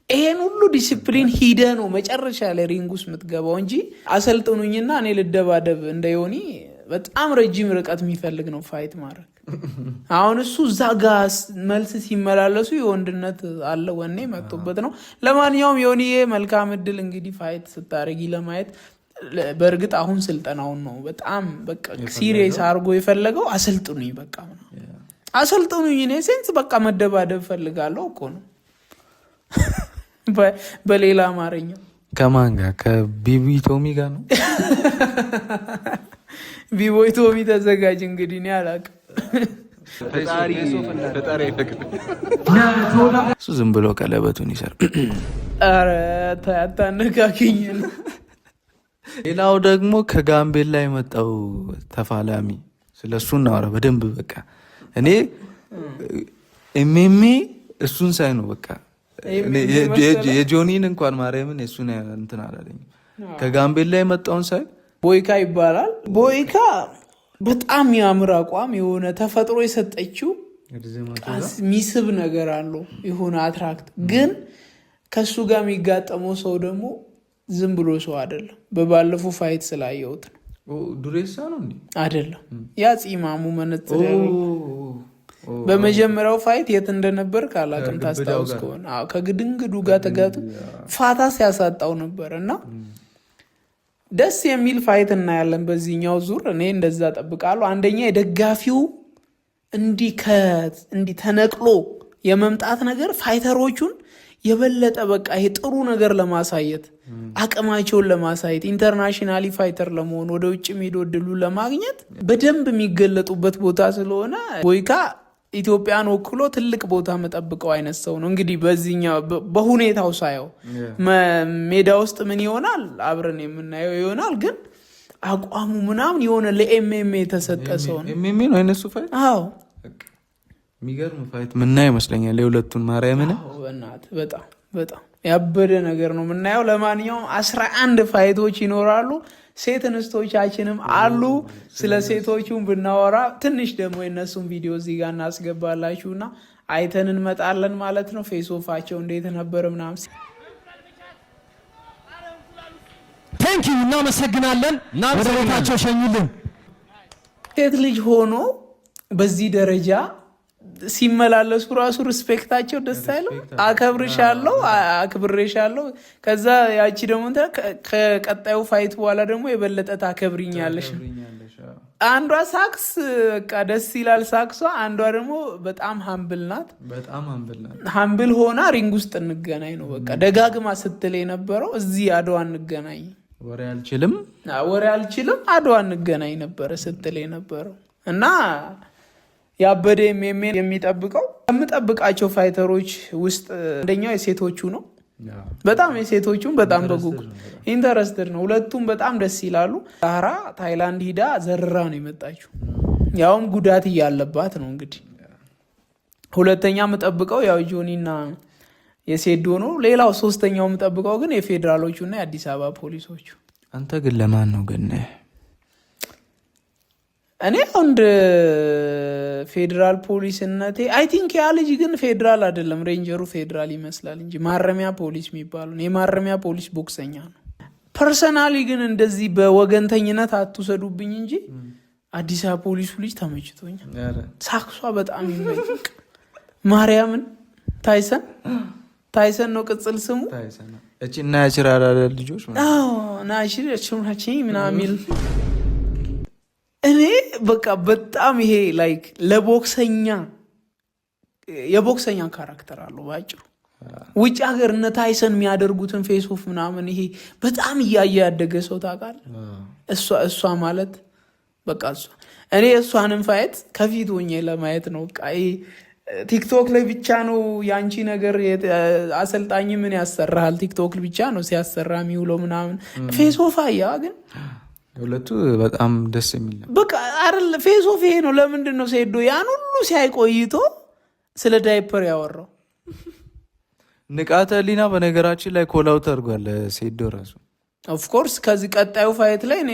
Speaker 1: ይሄን ሁሉ ዲሲፕሊን ሂደ ነው መጨረሻ ላይ ሪንጉስ የምትገባው እንጂ አሰልጥኑኝና እኔ ልደባደብ እንደ ዮኒ በጣም ረጅም ርቀት የሚፈልግ ነው ፋይት ማድረግ። አሁን እሱ እዛ ጋ መልስ ሲመላለሱ የወንድነት አለ ወኔ መጥቶበት ነው። ለማንኛውም ዮኒዬ መልካም እድል እንግዲህ ፋይት ስታደርጊ ለማየት። በእርግጥ አሁን ስልጠናውን ነው በጣም በቃ ሲሪየስ አድርጎ የፈለገው። አሰልጥኑኝ በቃ አሰልጥኑኝ፣ እኔ ሴንስ በቃ መደባደብ ፈልጋለሁ እኮ ነው በሌላ አማርኛ።
Speaker 2: ከማን ጋር? ከቢቢ ቶሚ ጋር ነው።
Speaker 1: ቢቦይ ቶሚ ተዘጋጅ እንግዲህ እኔ አላውቅም።
Speaker 2: እሱ ዝም ብሎ ቀለበቱን ይሰር።
Speaker 1: ኧረ አታነካኪኝ።
Speaker 2: ሌላው ደግሞ ከጋምቤላ የመጣው ተፋላሚ፣ ስለሱ እናወራ በደንብ። በቃ እኔ ኤምኤምኤ እሱን ሳይ ነው በቃ የጆኒን እንኳን ማርያምን የሱን እንትን አላለኝ። ከጋምቤላ የመጣውን ሳይ
Speaker 1: ቦይካ ይባላል። ቦይካ በጣም የሚያምር አቋም የሆነ ተፈጥሮ የሰጠችው ሚስብ ነገር አለው የሆነ አትራክት። ግን ከሱ ጋር የሚጋጠመው ሰው ደግሞ ዝም ብሎ ሰው አይደለም። በባለፉ ፋይት ስላየሁት ነው።
Speaker 2: ዱሬሳ ነው እንዴ?
Speaker 1: አይደለም። ያ ፂማሙ መነጽር በመጀመሪያው ፋይት የት እንደነበር ካላቅም ታስታውስ ከሆነ ከግድንግዱ ጋር ተጋጡ ፋታ ሲያሳጣው ነበር እና ደስ የሚል ፋይት እናያለን በዚህኛው ዙር። እኔ እንደዛ ጠብቃለሁ። አንደኛ የደጋፊው እንዲህ ተነቅሎ የመምጣት ነገር ፋይተሮቹን የበለጠ በቃ ይሄ ጥሩ ነገር ለማሳየት አቅማቸውን ለማሳየት ኢንተርናሽናሊ ፋይተር ለመሆን ወደ ውጭ ሄዶ እድሉን ለማግኘት በደንብ የሚገለጡበት ቦታ ስለሆነ ቦይካ ኢትዮጵያን ወክሎ ትልቅ ቦታ መጠብቀው አይነት ሰው ነው። እንግዲህ በዚህኛው በሁኔታው ሳየው ሜዳ ውስጥ ምን ይሆናል አብረን የምናየው ይሆናል። ግን አቋሙ ምናምን የሆነ ለኤምኤምኤ የተሰጠ ሰው ነው።
Speaker 2: ኤምኤምኤ ነው አይነሱ ፋይት።
Speaker 1: አዎ
Speaker 2: የሚገርም ፋይት ምናየው ይመስለኛል የሁለቱን ማርያምን።
Speaker 1: በጣም ያበደ ነገር ነው የምናየው። ለማንኛውም 11 ፋይቶች ይኖራሉ። ሴት እንስቶቻችንም አሉ። ስለ ሴቶቹን ብናወራ ትንሽ ደግሞ የነሱን ቪዲዮ እዚህ ጋር እናስገባላችሁና አይተን እንመጣለን ማለት ነው። ፌሶፋቸው እንዴት ነበር ምናምን።
Speaker 7: ቴንኪው፣ እናመሰግናለን። ወደ ቤታቸው ሸኙልን።
Speaker 1: ሴት ልጅ ሆኖ በዚህ ደረጃ ሲመላለሱ ራሱ ሪስፔክታቸው ደስ አይለው። አከብርሻለሁ፣ አክብሬሻለሁ። ከዛ ያቺ ደግሞ ከቀጣዩ ፋይት በኋላ ደግሞ የበለጠ ታከብሪኛለሽ። አንዷ ሳክስ በቃ ደስ ይላል ሳክሷ። አንዷ ደግሞ በጣም ሀምብል ናት። ሀምብል ሆና ሪንግ ውስጥ እንገናኝ ነው በቃ ደጋግማ ስትል የነበረው። እዚህ አድዋ እንገናኝ፣
Speaker 2: ወሬ አልችልም
Speaker 1: አድዋ እንገናኝ ነበረ ስትል የነበረው እና ያበደ የሚጠብቀው ከምጠብቃቸው ፋይተሮች ውስጥ አንደኛው የሴቶቹ ነው። በጣም የሴቶቹም በጣም በጉጉ ኢንተረስትድ ነው። ሁለቱም በጣም ደስ ይላሉ። ዛህራ ታይላንድ ሂዳ ዘርራ ነው የመጣችው። ያውም ጉዳት እያለባት ነው። እንግዲህ ሁለተኛ የምጠብቀው ያው ጆኒና የሴዶ ነው። ሌላው ሶስተኛው የምጠብቀው ግን የፌዴራሎቹና የአዲስ አበባ ፖሊሶቹ።
Speaker 2: አንተ ግን ለማን ነው ግን?
Speaker 1: እኔ አንድ ፌዴራል ፖሊስነቴ አይ ቲንክ ያ ልጅ ግን ፌዴራል አይደለም፣ ሬንጀሩ ፌዴራል ይመስላል እንጂ ማረሚያ ፖሊስ የሚባለው የማረሚያ ፖሊስ ቦክሰኛ ነው። ፐርሰናሊ ግን እንደዚህ በወገንተኝነት አትውሰዱብኝ እንጂ አዲስ አበባ ፖሊሱ ልጅ ተመችቶኛል። ሳክሷ በጣም ይመጭቅ ማርያምን። ታይሰን ነው ቅጽል ስሙ።
Speaker 2: እቺ እና ያችራራ ልጆች
Speaker 1: ናሽናች ምናሚል እኔ በቃ በጣም ይሄ ላይክ ለቦክሰኛ የቦክሰኛ ካራክተር አለው ባጭሩ። ውጭ ሀገር እነ ታይሰን የሚያደርጉትን ፌስ ኦፍ ምናምን ይሄ በጣም እያየ ያደገ ሰው ታውቃለህ። እሷ ማለት በቃ እኔ እሷንም ፋይት ከፊት ሆኜ ለማየት ነው። በቃ ቲክቶክ ላይ ብቻ ነው የአንቺ ነገር። አሰልጣኝ ምን ያሰራሃል? ቲክቶክ ብቻ ነው ሲያሰራ የሚውለው ምናምን። ፌስ ኦፍ አያ ግን
Speaker 2: ሁለቱ በጣም ደስ የሚል
Speaker 1: በቃ አይደል? ፌስ ኦፍ ይሄ ነው። ለምንድን ነው ሴዶ ያን ሁሉ ሲያይቆይቶ ስለ ዳይፐር ያወራው?
Speaker 2: ንቃተ ህሊና በነገራችን ላይ ኮላው ተርጓል ሴዶ ራሱ
Speaker 1: ኦፍኮርስ። ከዚህ ቀጣዩ ፋይት ላይ እኔ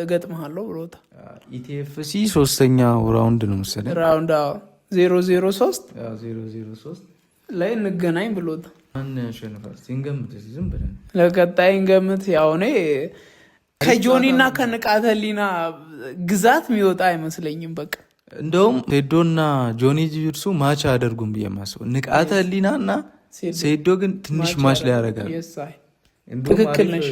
Speaker 1: እገጥምሃለሁ ብሎታል።
Speaker 2: ኢቲኤፍሲ 3ኛው ራውንድ ነው መሰለኝ
Speaker 1: ራውንድ 003 ላይ እንገናኝ ብሎታል። ለቀጣይ እንገምት። ያው እኔ ከጆኒና ከንቃተ ህሊና ግዛት የሚወጣ አይመስለኝም። በቃ
Speaker 2: እንደውም ሴዶና ጆኒ ጂርሱ ማች አያደርጉም ብዬ ማስበው። ንቃተ ህሊና እና ሴዶ ግን ትንሽ ማች ላይ ያደርጋሉ።
Speaker 1: ትክክል ነሽ።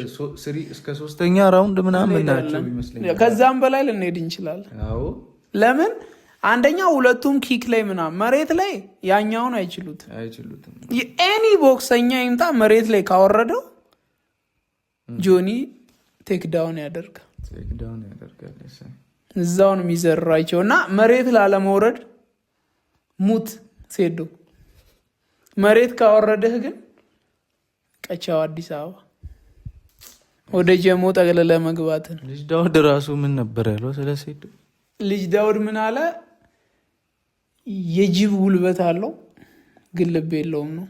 Speaker 2: እስከ 3ኛ ራውንድ ምናምን ናቸው ይመስለኛል።
Speaker 1: ከዛም በላይ ልንሄድ እንችላለን። ለምን አንደኛው ሁለቱም ኪክ ላይ ምናምን መሬት ላይ ያኛውን አይችሉትም። የኤኒ ቦክሰኛ ይምጣ መሬት ላይ ካወረደው ጆኒ ቴክዳውን ያደርጋል። እዛውን የሚዘራቸው እና መሬት ላለመውረድ ሙት ሴዶ መሬት ካወረደህ ግን ቀቻው አዲስ አበባ ወደ ጀሞ ጠቅልለ መግባትን።
Speaker 2: ልጅ ዳውድ ራሱ ምን ነበር ያለው ስለ ሴዶ?
Speaker 1: ልጅ ዳውድ ምን አለ? የጅብ ጉልበት አለው ግን ልብ የለውም ነው።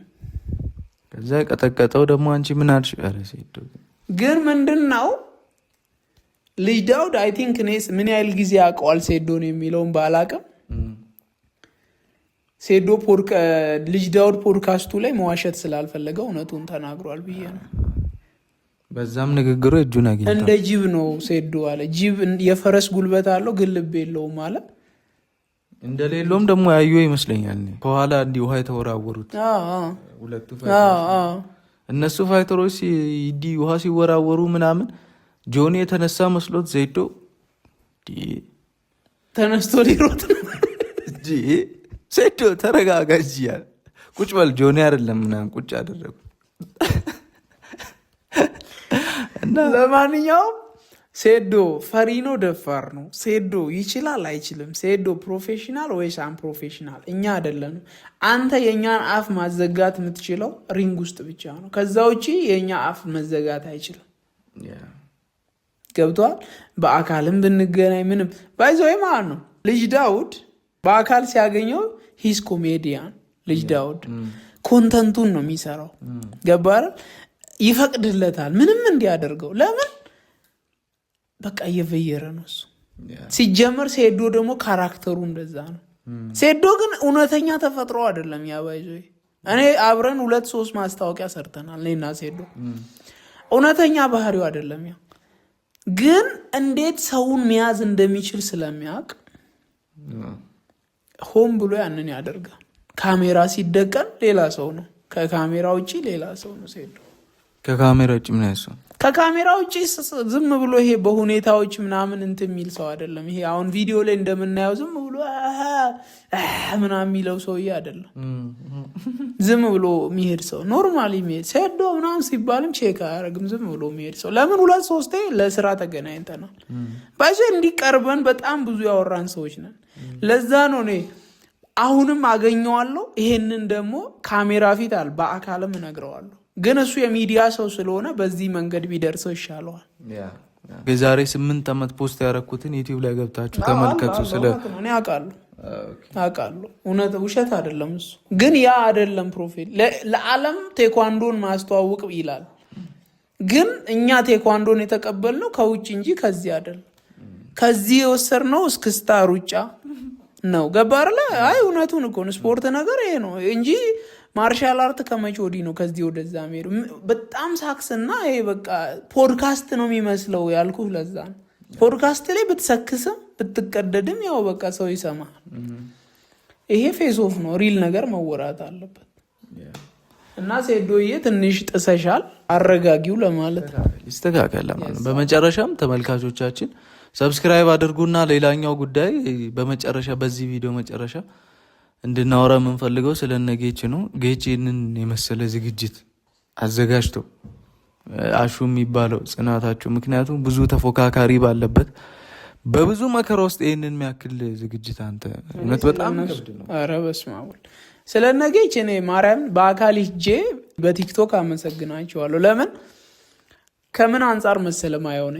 Speaker 2: ከዛ ቀጠቀጠው ደግሞ አንቺ ምን አልሽ? ኧረ ሴዶ
Speaker 1: ግን ምንድን ነው ልጅ ዳውድ አይ ቲንክ እኔ ምን ያህል ጊዜ ያውቀዋል ሴዶን የሚለውን ባላቅም ሴዶ ልጅ ዳውድ ፖድካስቱ ላይ መዋሸት ስላልፈለገው እውነቱን ተናግሯል ብዬ ነው።
Speaker 2: በዛም ንግግሩ እጁን አግኝቷል።
Speaker 1: እንደ ጅብ ነው ሴዶ አለ። ጅብ የፈረስ ጉልበት አለው ግን ልብ የለውም አለ።
Speaker 2: እንደሌለውም ደግሞ ያዩ ይመስለኛል። ከኋላ እንዲህ ውሃ የተወራወሩት ሁለቱ እነሱ ፋይተሮች እንዲህ ውሃ ሲወራወሩ ምናምን ጆኒ የተነሳ መስሎት ዜዶ
Speaker 1: ተነስቶ ሊሮጥ ነው።
Speaker 2: ሴዶ ተረጋጋ እንጂ ያለ ቁጭ በል ጆኒ አይደለም ምናምን ቁጭ አደረጉ።
Speaker 1: ለማንኛውም ሴዶ ፈሪ ነው ደፋር ነው? ሴዶ ይችላል አይችልም? ሴዶ ፕሮፌሽናል ወይስ አንፕሮፌሽናል? እኛ አይደለንም። አንተ የእኛን አፍ ማዘጋት የምትችለው ሪንግ ውስጥ ብቻ ነው። ከዛ ውጭ የእኛ አፍ መዘጋት አይችልም። ገብቷል? በአካልም ብንገናኝ ምንም ባይዘው ማለት ነው። ልጅ ዳውድ በአካል ሲያገኘው ሂስ ኮሜዲያን ልጅ ዳውድ ኮንተንቱን ነው የሚሰራው። ገባረ ይፈቅድለታል ምንም እንዲያደርገው። ለምን በቃ እየበየረ ነው እሱ ሲጀመር። ሴዶ ደግሞ ካራክተሩ እንደዛ ነው። ሴዶ ግን እውነተኛ ተፈጥሮ አይደለም። ያባይዞ እኔ አብረን 2-3 ማስታወቂያ ሰርተናል እኔና ሴዶ። እውነተኛ ባህሪው አይደለም። ያ ግን እንዴት ሰውን መያዝ እንደሚችል ስለሚያውቅ ሆም ብሎ ያንን ያደርጋል። ካሜራ ሲደቀን ሌላ ሰው ነው፣ ከካሜራ ውጭ ሌላ ሰው ነው ሴዶ።
Speaker 2: ከካሜራ ውጭ ምን ያሰው?
Speaker 1: ከካሜራ ውጭ ዝም ብሎ ይሄ በሁኔታዎች ምናምን እንትን የሚል ሰው አይደለም። ይሄ አሁን ቪዲዮ ላይ እንደምናየው ዝም ብሎ ምናምን የሚለው ሰውዬ አይደለም። ዝም ብሎ የሚሄድ ሰው ኖርማሊ የሚሄድ ሴዶ ምናምን ሲባልም ቼክ አያደርግም። ዝም ብሎ የሚሄድ ሰው። ለምን 2-3 ለስራ ተገናኝተናል። ባይዞ እንዲቀርበን በጣም ብዙ ያወራን ሰዎች ነን። ለዛ ነው እኔ አሁንም አገኘዋለሁ። ይሄንን ደግሞ ካሜራ ፊት በአካልም እነግረዋለሁ። ግን እሱ የሚዲያ ሰው ስለሆነ በዚህ መንገድ ቢደርሰው ይሻለዋል።
Speaker 2: የዛሬ 8 ዓመት ፖስት ያደረኩትን ዩቲዩብ ላይ ገብታችሁ ተመልከቱ።
Speaker 1: እኔ አውቃለሁ፣ እውነት ውሸት አይደለም እሱ። ግን ያ አይደለም ፕሮፌል ለዓለም ቴኳንዶን ማስተዋወቅ ይላል። ግን እኛ ቴኳንዶን የተቀበልነው ከውጭ እንጂ ከዚህ አይደለም። ከዚህ የወሰድነው እስክስታ ሩጫ ነው። ገባር ላይ አይ እውነቱን እኮ ስፖርት ነገር ይሄ ነው እንጂ ማርሻል አርት ከመቼ ወዲህ ነው ከዚህ ወደዛ ሄዱ። በጣም ሳክስና ይሄ በቃ ፖድካስት ነው የሚመስለው ያልኩ ለዛ ነው። ፖድካስት ላይ ብትሰክስም ብትቀደድም ያው በቃ ሰው ይሰማል። ይሄ ፌስ ኦፍ ነው፣ ሪል ነገር መወራት አለበት። እና ሴዶዬ ትንሽ ጥሰሻል፣ አረጋጊው ለማለት
Speaker 2: ይስተካከል ለማለት። በመጨረሻም ተመልካቾቻችን ሰብስክራይብ አድርጉና ሌላኛው ጉዳይ በመጨረሻ በዚህ ቪዲዮ መጨረሻ እንድናወራ የምንፈልገው ስለነ ጌች ነው። ጌች ይህንን የመሰለ ዝግጅት አዘጋጅቶ አሹ የሚባለው ጽናታቸው፣ ምክንያቱም ብዙ ተፎካካሪ ባለበት በብዙ መከራ ውስጥ ይህንን የሚያክል ዝግጅት አንተ እውነት በጣም ከብድ ነው።
Speaker 1: ኧረ በስመ አብ ስለነ ጌች እኔ ማርያም በአካል ሂጄ በቲክቶክ አመሰግናቸዋለሁ። ለምን ከምን አንጻር መሰለም አይሆነ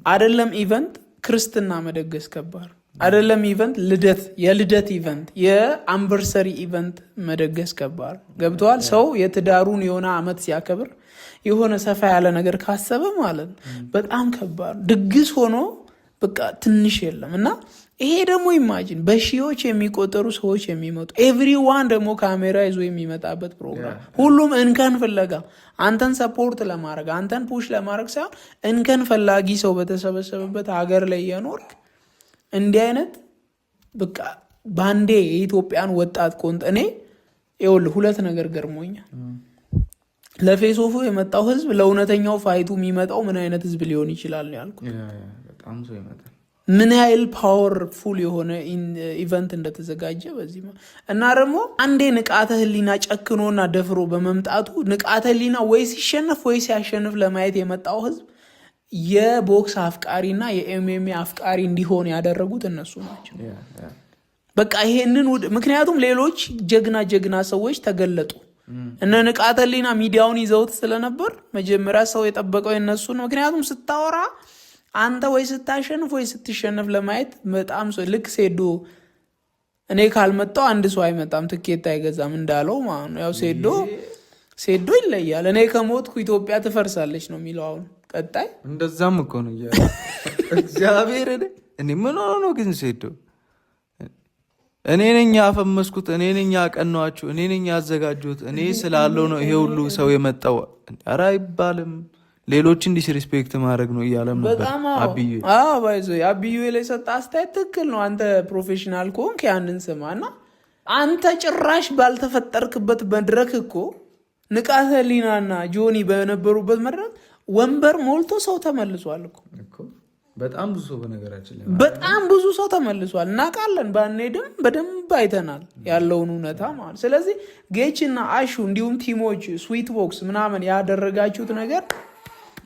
Speaker 1: አይደለም ኢቨንት ክርስትና መደገስ ከባድ አይደለም። ኢቨንት የልደት ኢቨንት የአንቨርሰሪ ኢቨንት መደገስ ከባድ ገብተዋል። ሰው የትዳሩን የሆነ አመት ሲያከብር የሆነ ሰፋ ያለ ነገር ካሰበ ማለት በጣም ከባድ ድግስ ሆኖ በቃ ትንሽ የለም። እና ይሄ ደግሞ ኢማጂን በሺዎች የሚቆጠሩ ሰዎች የሚመጡ ኤቭሪዋን ደግሞ ካሜራ ይዞ የሚመጣበት ፕሮግራም፣ ሁሉም እንከን ፍለጋ አንተን ሰፖርት ለማድረግ አንተን ፑሽ ለማድረግ ሳይሆን እንከን ፈላጊ ሰው በተሰበሰበበት ሀገር ላይ የኖርክ እንዲህ አይነት በቃ ባንዴ የኢትዮጵያን ወጣት ቆንጥ እኔ ይኸውልህ ሁለት ነገር ገርሞኛል። ለፌሶፉ የመጣው ህዝብ ለእውነተኛው ፋይቱ የሚመጣው ምን አይነት ህዝብ ሊሆን ይችላል ነው ያልኩት። ምን ያህል ፓወርፉል የሆነ ኢቨንት እንደተዘጋጀ በዚህ እና ደግሞ አንዴ ንቃተ ህሊና ጨክኖና ደፍሮ በመምጣቱ ንቃተ ህሊና ወይ ሲሸነፍ ወይ ሲያሸንፍ ለማየት የመጣው ህዝብ የቦክስ አፍቃሪና የኤምኤምኤ አፍቃሪ እንዲሆን ያደረጉት እነሱ ናቸው። በቃ ይሄንን ምክንያቱም ሌሎች ጀግና ሰዎች ተገለጡ። እነ ንቃተ ህሊና ሚዲያውን ይዘውት ስለነበር መጀመሪያ ሰው የጠበቀው የነሱን። ምክንያቱም ስታወራ አንተ ወይ ስታሸንፍ ወይ ስትሸነፍ ለማየት በጣም ሰው ልክ እኔ ካልመጣው አንድ ሰው አይመጣም ትኬት አይገዛም እንዳለው ማለት ነው። ያው ሴዶ ይለያል። እኔ ከሞትኩ ኢትዮጵያ ትፈርሳለች ነው የሚለው አሁን ቀጣይ።
Speaker 2: እንደዛም እኮ ነው እግዚአብሔር እኔ ምን ሆኖ ነው ግን ሴዶ እኔ ነኝ ያፈመስኩት፣ እኔ ነኝ ያቀናኋችሁ፣ እኔ ነኝ ያዘጋጁት፣ እኔ ስላለው ነው ይሄ ሁሉ ሰው የመጣው። ኧረ አይባልም። ሌሎችን ዲስሪስፔክት ማድረግ ነው እያለም ነበር አብዩ።
Speaker 1: ባይዞ አብዩ ላይ ሰጣ አስተያየት ትክክል ነው። አንተ ፕሮፌሽናል ከሆንክ ያንን ስማና አንተ ጭራሽ ባልተፈጠርክበት መድረክ እኮ ንቃተ ህሊናና ጆኒ በነበሩበት መድረክ ወንበር ሞልቶ ሰው ተመልሷል እኮ።
Speaker 2: በጣም ብዙ ሰው በነገራችን ላይ
Speaker 1: በጣም ብዙ ሰው ተመልሷል። እናውቃለን፣ ባንሄድም በደንብ አይተናል ያለውን እውነታ ማለት። ስለዚህ ጌችና አሹ እንዲሁም ቲሞች ስዊት ቦክስ ምናምን ያደረጋችሁት ነገር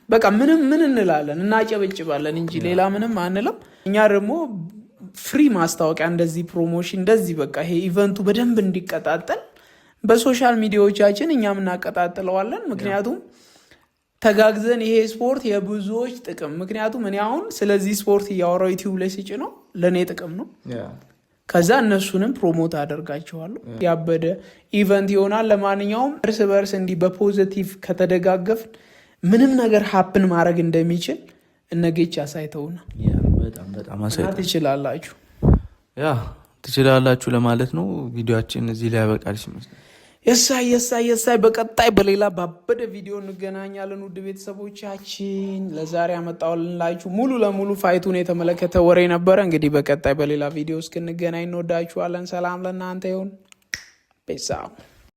Speaker 1: በቃ ምን እንላለን? እናጨበጭባለን እንጂ ሌላ ምንም አንልም። እኛ ደግሞ ፍሪ ማስታወቂያ እንደዚህ ፕሮሞሽን እንደዚህ በቃ ይሄ ኢቨንቱ በደንብ እንዲቀጣጠል በሶሻል ሚዲያዎቻችን እኛም እናቀጣጥለዋለን። ምክንያቱም ተጋግዘን ይሄ ስፖርት የብዙዎች ጥቅም። ምክንያቱም እኔ አሁን ስለዚህ ስፖርት እያወራው ዩቲዩብ ላይ ስጭ ነው ለእኔ ጥቅም ነው። ከዛ እነሱንም ፕሮሞት አደርጋቸዋለሁ። ያበደ ኢቨንት ይሆናል። ለማንኛውም እርስ በርስ እንዲህ በፖዘቲቭ ከተደጋገፍ ምንም ነገር ሀፕን ማድረግ እንደሚችል እነጌች አሳይተውና
Speaker 2: ትችላላችሁ ለማለት ነው። ቪዲዮችን እዚህ ላይ ያበቃል ይመስላል።
Speaker 1: የሳይ በቀጣይ በሌላ ባበደ ቪዲዮ እንገናኛለን። ውድ ቤተሰቦቻችን ለዛሬ ያመጣሁላችሁ ሙሉ ለሙሉ ፋይቱን የተመለከተ ወሬ ነበረ። እንግዲህ በቀጣይ በሌላ ቪዲዮ እስክንገናኝ እንወዳችኋለን። ሰላም ለእናንተ ይሁን። ቤተሰብ